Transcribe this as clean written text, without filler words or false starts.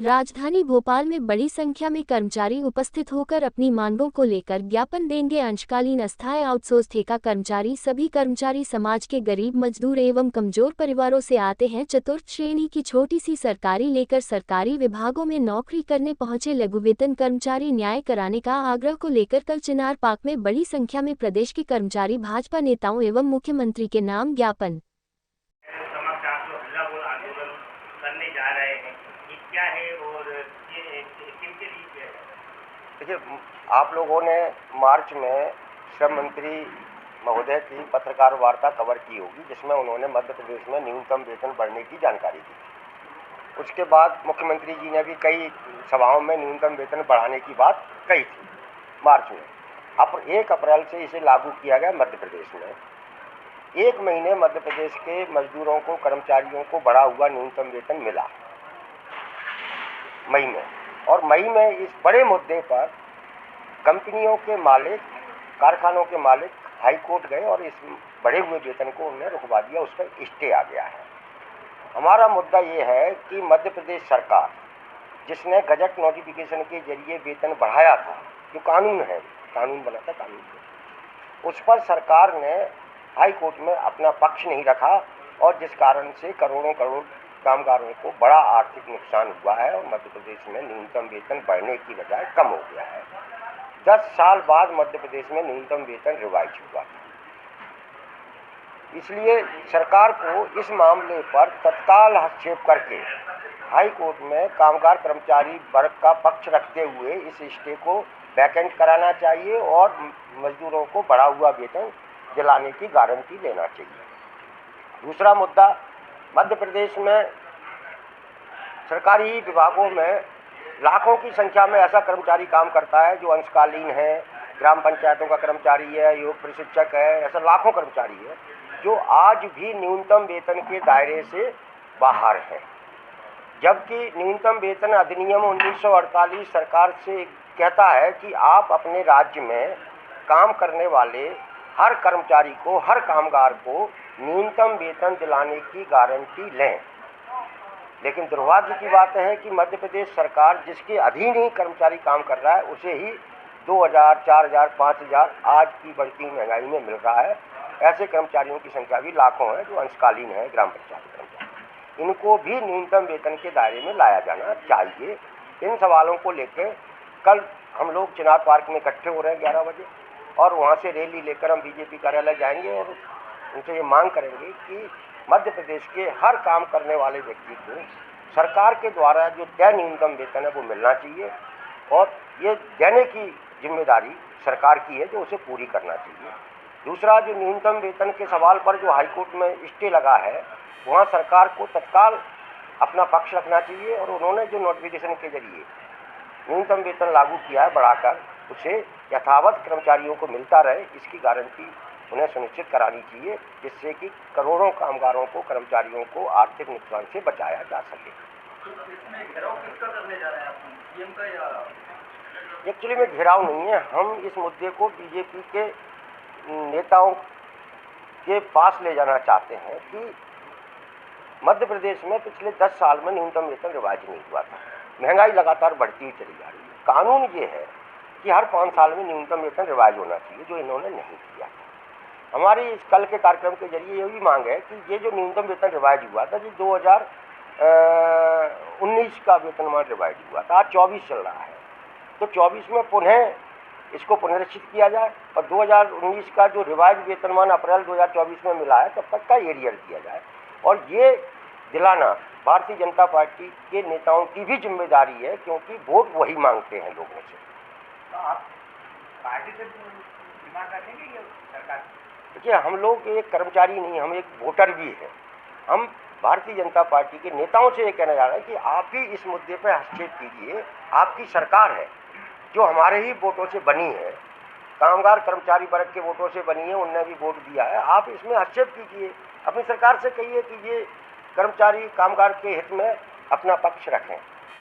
राजधानी भोपाल में बड़ी संख्या में कर्मचारी उपस्थित होकर अपनी मांगों को लेकर ज्ञापन देंगे। अंशकालीन अस्थायी आउटसोर्स ठेका कर्मचारी सभी कर्मचारी समाज के गरीब मजदूर एवं कमजोर परिवारों से आते हैं। चतुर्थ श्रेणी की छोटी सी सरकारी लेकर सरकारी विभागों में नौकरी करने पहुंचे लघु वेतन कर्मचारी न्याय कराने का आग्रह को लेकर कल चिनार पार्क में बड़ी संख्या में प्रदेश के कर्मचारी भाजपा नेताओं एवं मुख्यमंत्री के नाम ज्ञापन करने जा रहे हैं, ये क्या है और ये किनके लिए है? देखिए, आप लोगों ने मार्च में श्रम मंत्री महोदय की पत्रकार वार्ता कवर की होगी, जिसमें उन्होंने मध्य प्रदेश में न्यूनतम वेतन बढ़ने की जानकारी दी। उसके बाद मुख्यमंत्री जी ने भी कई सभाओं में न्यूनतम वेतन बढ़ाने की बात कही थी मार्च में। अब 1 अप्रैल से इसे लागू किया गया मध्य प्रदेश में। 1 महीने मध्य प्रदेश के मजदूरों को, कर्मचारियों को बढ़ा हुआ न्यूनतम वेतन मिला मई में, और मई में इस बड़े मुद्दे पर कंपनियों के मालिक, कारखानों के मालिक हाई कोर्ट गए और इस बढ़े हुए वेतन को उन्होंने रुकवा दिया। उस पर स्टे आ गया है। हमारा मुद्दा ये है कि मध्य प्रदेश सरकार, जिसने गजट नोटिफिकेशन के जरिए वेतन बढ़ाया था, जो कानून है, कानून बना था, कानून उस पर सरकार ने हाई कोर्ट में अपना पक्ष नहीं रखा, और जिस कारण से करोड़ों करोड़ कामगारों को बड़ा आर्थिक नुकसान हुआ है और मध्य प्रदेश में न्यूनतम वेतन बढ़ने की बजाय कम हो गया है। 10 साल बाद मध्य प्रदेश में न्यूनतम वेतन रिवाइज हुआ था। इसलिए सरकार को इस मामले पर तत्काल हस्तक्षेप करके हाई कोर्ट में कामगार कर्मचारी वर्ग का पक्ष रखते हुए इस स्टे को वैकेंट कराना चाहिए और मजदूरों को बढ़ा हुआ वेतन दिलाने की गारंटी लेना चाहिए। दूसरा मुद्दा, मध्य प्रदेश में सरकारी विभागों में लाखों की संख्या में ऐसा कर्मचारी काम करता है जो अंशकालीन है, ग्राम पंचायतों का कर्मचारी है, योग प्रशिक्षक है, ऐसा लाखों कर्मचारी है जो आज भी न्यूनतम वेतन के दायरे से बाहर है। जबकि न्यूनतम वेतन अधिनियम 1948 सरकार से कहता है कि आप अपने राज्य में काम करने वाले हर कर्मचारी को, हर कामगार को न्यूनतम वेतन दिलाने की गारंटी लें। लेकिन दुर्भाग्य की बात है कि मध्य प्रदेश सरकार, जिसके अधीन ही कर्मचारी काम कर रहा है, उसे ही 2000, 4000, 5000 आज की बढ़ती महंगाई में मिल रहा है। ऐसे कर्मचारियों की संख्या भी लाखों है जो अंशकालीन है, ग्राम पंचायत कर्मचारी। इनको भी न्यूनतम वेतन के दायरे में लाया जाना चाहिए। इन सवालों को लेकर कल हम लोग चिनार पार्क में इकट्ठे हो रहे हैं 11 बजे, और वहाँ से रैली लेकर हम बीजेपी कार्यालय जाएंगे और उनसे ये मांग करेंगे कि मध्य प्रदेश के हर काम करने वाले व्यक्ति को सरकार के द्वारा जो तय न्यूनतम वेतन है वो मिलना चाहिए, और ये देने की जिम्मेदारी सरकार की है जो उसे पूरी करना चाहिए। दूसरा, जो न्यूनतम वेतन के सवाल पर जो हाईकोर्ट में स्टे लगा है, वहाँ सरकार को तत्काल अपना पक्ष रखना चाहिए, और उन्होंने जो नोटिफिकेशन के जरिए न्यूनतम वेतन लागू किया है बढ़ाकर, उसे यथावत कर्मचारियों को मिलता रहे, इसकी गारंटी उन्हें सुनिश्चित करानी चाहिए, जिससे कि करोड़ों कामगारों को, कर्मचारियों को आर्थिक नुकसान से बचाया जा सके। तो इसमें घेराव किसका करने जा रहे हैं आप, सीएम का या? एक्चुअली में घेराव नहीं है, हम इस मुद्दे को बीजेपी के नेताओं के पास ले जाना चाहते हैं कि मध्य प्रदेश में पिछले 10 साल में न्यूनतम वेतन रिवाइज नहीं हुआ था। महंगाई लगातार बढ़ती हुई चली जा रही है। कानून ये है कि हर 5 साल में न्यूनतम वेतन रिवाइज होना चाहिए, जो इन्होंने नहीं किया। हमारी इस कल के कार्यक्रम के जरिए ये भी मांग है कि ये जो न्यूनतम वेतन रिवाइज हुआ था, जो 2019 का वेतनमान रिवाइज हुआ था, आज 24 चल रहा है, तो 24 में पुनः इसको पुनरीक्षित किया जाए, और 2019 का जो रिवाइज वेतनमान अप्रैल 2024 में मिला है तब तक का एरियर किया जाए। और ये दिलाना भारतीय जनता पार्टी के नेताओं की भी जिम्मेदारी है, क्योंकि वोट वही मांगते हैं लोगों से। तो आप पार्टी से डिमांड रखेंगे या सरकार? देखिए, हम लोग एक कर्मचारी नहीं, हम एक वोटर भी हैं। हम भारतीय जनता पार्टी के नेताओं से ये कहना जा रहा है कि आप भी इस मुद्दे पर हस्तक्षेप कीजिए। आपकी सरकार है जो हमारे ही वोटों से बनी है, कामगार कर्मचारी वर्ग के वोटों से बनी है, उनने भी वोट दिया है। आप इसमें हस्तक्षेप कीजिए, अपनी सरकार से कहिए कि ये कर्मचारी कामगार के हित में अपना पक्ष रखें।